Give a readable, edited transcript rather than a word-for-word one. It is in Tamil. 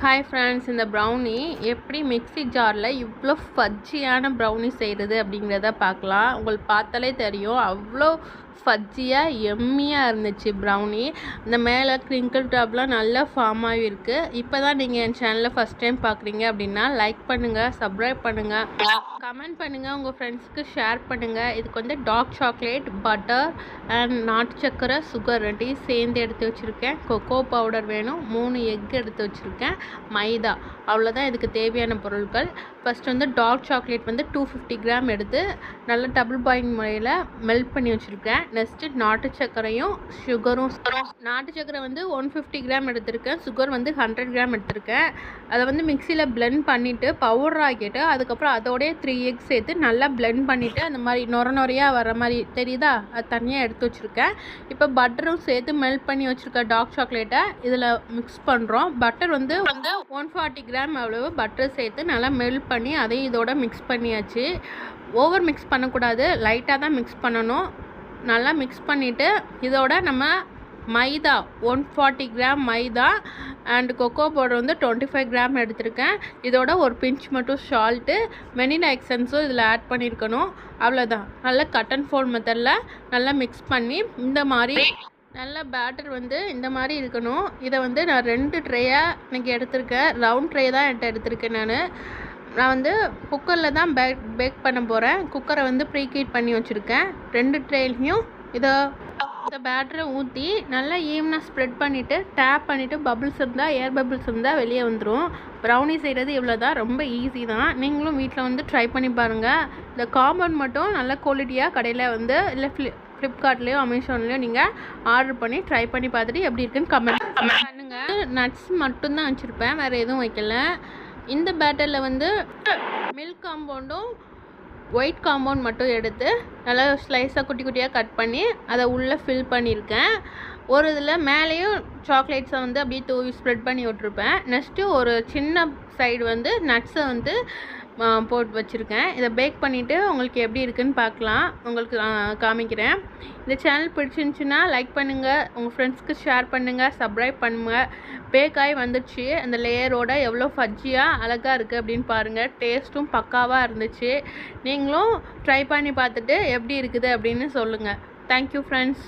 ஹாய் ஃப்ரெண்ட்ஸ், இந்த ப்ரௌனி எப்படி மிக்ஸி ஜாரில் இவ்வளோ ஃபஜ்ஜியான ப்ரௌனி செய்கிறது அப்படிங்கிறத பார்க்கலாம். உங்களுக்கு பார்த்தாலே தெரியும், அவ்வளோ ஃபஜ்ஜியாக எம்மியாக இருந்துச்சு ப்ரௌனி. இந்த மேலே க்ரிங்கிள் டாப்லாம் நல்லா ஃபார்ம் ஆகிருக்கு. இப்போ தான் நீங்கள் என் சேனலில் ஃபஸ்ட் டைம் பார்க்குறீங்க அப்படின்னா லைக் பண்ணுங்கள், சப்ஸ்கிரைப் பண்ணுங்கள், கமெண்ட் பண்ணுங்கள், உங்கள் ஃப்ரெண்ட்ஸ்க்கு ஷேர் பண்ணுங்கள். இதுக்கு வந்து டார்க் சாக்லேட், பட்டர் அண்ட் நாட்டு சக்கரை, சுகர் ரெண்டையும் சேர்ந்து எடுத்து வச்சுருக்கேன். கொக்கோ பவுடர் வேணும், 3 எக் எடுத்து வச்சுருக்கேன், மைதா, அவ்வளோதான் இதுக்கு தேவையான பொருட்கள். ஃபஸ்ட் வந்து டார்க் சாக்லேட் வந்து 250 கிராம் எடுத்து நல்லா டபுள் பாயிலிங் முறையில் மெல்ட் பண்ணி வச்சுருக்கேன். நெக்ஸ்ட்டு நாட்டு சர்க்கரையும் சுகரும். நாட்டு சர்க்கரை வந்து 150 கிராம் எடுத்திருக்கேன், சுகர் வந்து 100 கிராம் எடுத்திருக்கேன். அதை வந்து மிக்சியில் பிளெண்ட் பண்ணிவிட்டு பவுடர் ஆக்கிட்டு அதுக்கப்புறம் அதோடய 3 எக்ஸ் சேர்த்து நல்லா பிளெண்ட் பண்ணிவிட்டு அந்த மாதிரி நொறையாக வர மாதிரி தெரியுதா, அது தனியாக எடுத்து வச்சுருக்கேன். இப்போ பட்டரும் சேர்த்து மெல்ட் பண்ணி வச்சுருக்க டார்க் சாக்லேட்டை இதில் மிக்ஸ் பண்ணுறோம். பட்டர் வந்து 140 கிராம் அவ்வளவு பட்டர் சேர்த்து நல்லா மெல்ட் பண்ணி அதையும் இதோட மிக்ஸ் பண்ணியாச்சு. ஓவர் மிக்ஸ் பண்ணக்கூடாது, லைட்டாக தான் மிக்ஸ் பண்ணணும். நல்லா மிக்ஸ் பண்ணிவிட்டு இதோட நம்ம மைதா 140 gram maida and cocoa powder வந்து 25 கிராம் எடுத்திருக்கேன். இதோட ஒரு பிஞ்ச் மட்டும் சால்ட்டு, வெனிலா எக்ஸன்ஸும் இதில் ஆட் பண்ணியிருக்கணும். அவ்வளோதான். நல்லா கட் அண்ட் ஃபோல்ட் மெத்தடில் நல்லா மிக்ஸ் பண்ணி இந்த மாதிரி நல்ல பேட்டர் வந்து இந்த மாதிரி இருக்கணும். இதை வந்து நான் 2 ட்ரேயாக இன்றைக்கி எடுத்திருக்கேன். ரவுண்ட் ட்ரே தான் என்கிட்ட எடுத்திருக்கேன். நான் வந்து குக்கரில் தான் பேக் பண்ண போகிறேன். குக்கரை வந்து ப்ரீஹீட் பண்ணி வச்சுருக்கேன். 2 ட்ரேலையும் இந்த பேட்டரை ஊற்றி நல்லா ஈவனாக ஸ்ப்ரெட் பண்ணிவிட்டு டேப் பண்ணிவிட்டு பபிள்ஸ் இருந்தால், ஏர் பபிள்ஸ் இருந்தால் வெளியே வந்துடும். ப்ரௌனி செய்கிறது இவ்வளோ தான், ரொம்ப ஈஸி தான். நீங்களும் வீட்டில் வந்து ட்ரை பண்ணி பாருங்கள். இந்த காம்பவுண்ட் மட்டும் நல்ல குவாலிட்டியாக கடையில் வந்து இல்லை ஃப்ளிப்கார்ட்லேயோ அமேசான்லேயோ நீங்கள் ஆர்டர் பண்ணி ட்ரை பண்ணி பார்த்துட்டு எப்படி இருக்குன்னு கமெண்ட் பண்ணுங்கள். நட்ஸ் மட்டும்தான் வச்சுருப்பேன், வேறு எதுவும் வைக்கல. இந்த பேட்டரில் வந்து மில்க் காம்பவுண்டும் ஒயிட் காம்பவுண்ட் மட்டும் எடுத்து நல்லா ஸ்லைஸாக குட்டி குட்டியாக கட் பண்ணி அதை உள்ளே ஃபில் பண்ணியிருக்கேன். ஒரு இதில் மேலேயும் சாக்லேட்ஸை வந்து அப்படியே தூவி ஸ்ப்ரெட் பண்ணி விட்ருப்பேன். நெக்ஸ்ட்டு ஒரு சின்ன சைடு வந்து நட்ஸை வந்து போட்டு வச்சுருக்கேன். இதை பேக் பண்ணிவிட்டு உங்களுக்கு எப்படி இருக்குதுன்னு பார்க்கலாம், உங்களுக்கு காமிக்கிறேன். இந்த சேனல் பிடிச்சிருந்துச்சுன்னா லைக் பண்ணுங்கள், உங்கள் ஃப்ரெண்ட்ஸ்க்கு ஷேர் பண்ணுங்கள், சப்ஸ்கிரைப் பண்ணுங்கள். பேக் ஆகி வந்துடுச்சு. அந்த லேயரோட எவ்வளோ ஃபஜ்ஜியாக அழகாக இருக்குது அப்படின்னு பாருங்கள். டேஸ்ட்டும் பக்காவாக இருந்துச்சு. நீங்களும் ட்ரை பண்ணி பார்த்துட்டு எப்படி இருக்குது அப்படின்னு சொல்லுங்கள். Thank you friends.